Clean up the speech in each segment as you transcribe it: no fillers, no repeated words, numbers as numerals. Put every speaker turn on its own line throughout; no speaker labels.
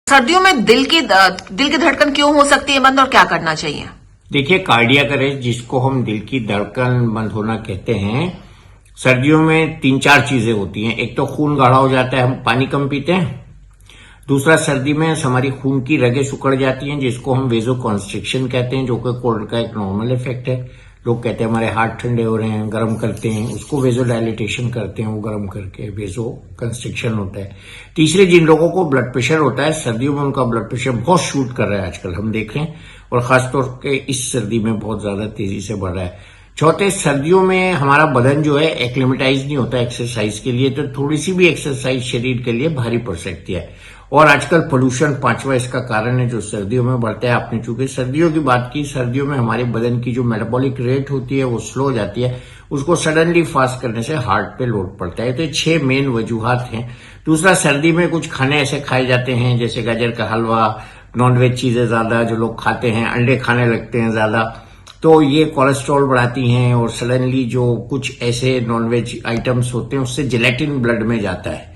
सर्दियों में दिल की धड़कन क्यों हो सकती है बंद और क्या करना चाहिए?
देखिए, कार्डियक अरेस्ट जिसको हम दिल की धड़कन बंद होना कहते हैं, सर्दियों में 3-4 चीजें होती हैं। एक तो खून गाढ़ा हो जाता है, हम पानी कम पीते हैं। दूसरा, सर्दी में हमारी खून की रगें सिकुड़ जाती हैं जिसको हम वेजो कॉन्स्ट्रिक्शन कहते हैं, जो कि कोल्ड का एक नॉर्मल इफेक्ट है। लोग कहते हैं हमारे हाथ ठंडे हो रहे हैं, गर्म करते हैं, उसको वेजो डायलिटेशन करते हैं, वो गर्म करके वेजो कंस्ट्रिक्शन होता है। तीसरे, जिन लोगों को ब्लड प्रेशर होता है, सर्दियों में उनका ब्लड प्रेशर बहुत शूट कर रहा है आजकल, हम देख रहे हैं, और खासतौर पे इस सर्दी में बहुत ज्यादा तेजी से बढ़ रहा है। चौथे, सर्दियों में हमारा बदन जो है एक्लिमेटाइज नहीं होता एक्सरसाइज के लिए, तो थोड़ी सी भी एक्सरसाइज शरीर के लिए भारी पड़ सकती है। और आजकल पोल्यूशन 5वां इसका कारण है जो सर्दियों में बढ़ता है। आपने चूंकि सर्दियों की बात की, सर्दियों में हमारे बदन की जो मेटाबॉलिक रेट होती है वो स्लो हो जाती है, उसको सडनली फास्ट करने से हार्ट पे लोड पड़ता है। तो ये 6 मेन वजूहात हैं। दूसरा, सर्दी में कुछ खाने ऐसे खाए जाते हैं जैसे गाजर का हलवा, नॉनवेज चीजें ज्यादा जो लोग खाते हैं, अंडे खाने लगते हैं ज्यादा, तो ये कोलेस्ट्रॉल बढ़ाती हैं। और सडनली जो कुछ ऐसे नॉनवेज आइटम्स होते हैं उससे जेलेटिन ब्लड में जाता है,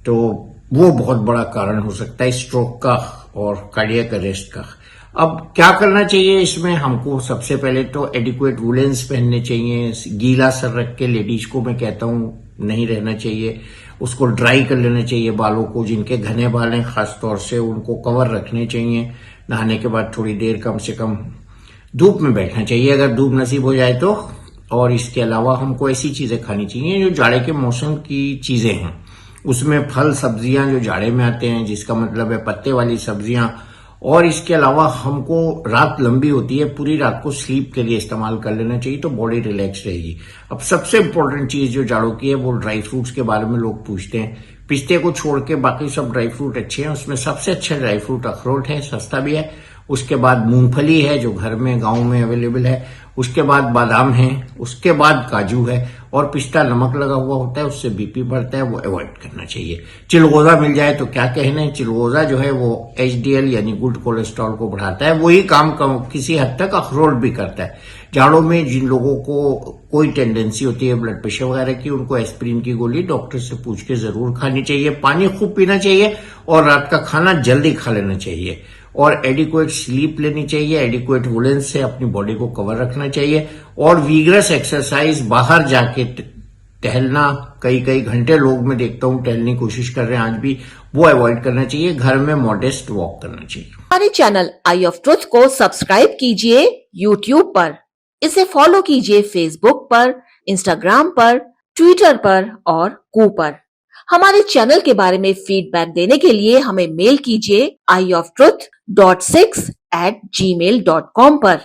तो वो बहुत बड़ा कारण हो सकता है स्ट्रोक का और कार्डियक अरेस्ट का। अब क्या करना चाहिए इसमें? हमको सबसे पहले तो एडिक्वेट वुलेंस पहनने चाहिए। गीला सर रख के लेडीज को मैं कहता हूं नहीं रहना चाहिए, उसको ड्राई कर लेना चाहिए। बालों को, जिनके घने बाल हैं खासतौर से, उनको कवर रखने चाहिए। नहाने के बाद थोड़ी देर कम से कम धूप में बैठना चाहिए अगर धूप नसीब हो जाए तो। और इसके अलावा हमको ऐसी चीजें खानी चाहिए जो जाड़े के मौसम की चीजें हैं, उसमें फल सब्जियां जो जाड़े में आते हैं, जिसका मतलब है पत्ते वाली सब्जियां। और इसके अलावा हमको, रात लंबी होती है, पूरी रात को स्लीप के लिए इस्तेमाल कर लेना चाहिए तो बॉडी रिलैक्स रहेगी। अब सबसे इंपॉर्टेंट चीज जो जाड़ों की है वो ड्राई फ्रूट्स के बारे में लोग पूछते हैं। पिस्ते को छोड़ के बाकी सब ड्राई फ्रूट अच्छे हैं। उसमें सबसे अच्छा ड्राई फ्रूट अखरोट है, सस्ता भी है। उसके बाद मूंगफली है जो घर में गांव में अवेलेबल है। उसके बाद बादाम है। उसके बाद काजू है। और पिस्ता नमक लगा हुआ होता है, उससे बीपी बढ़ता है, वो अवॉइड करना चाहिए। चिलगोजा मिल जाए तो क्या कहना है। चिलगोजा जो है वो एचडीएल यानी गुड कोलेस्ट्रॉल को बढ़ाता है, वही काम किसी हद तक अखरोट भी करता है। जाड़ों में जिन लोगों को कोई टेंडेंसी होती है ब्लड प्रेशर वगैरह की, उनको एस्पिरिन की गोली डॉक्टर से पूछ के जरूर खानी चाहिए। पानी खूब पीना चाहिए और रात का खाना जल्दी खा लेना चाहिए। और एडिक्वेट स्लीप लेनी चाहिए। एडिक्वेट वुलेन से अपनी बॉडी को कवर रखना चाहिए। और वीगरस एक्सरसाइज, बाहर जाके टहलना, कई कई घंटे लोग मैं देखता हूं टहलने की कोशिश कर रहे हैं आज भी, वो अवॉइड करना चाहिए। घर में मॉडेस्ट वॉक करना चाहिए।
हमारे चैनल आई ऑफ ट्रुथ को सब्सक्राइब कीजिए YouTube पर, इसे फॉलो कीजिए Facebook पर, Instagram पर, Twitter पर और कू पर। हमारे चैनल के बारे में फीडबैक देने के लिए हमें मेल कीजिए ioftruth.6@gmail.com पर।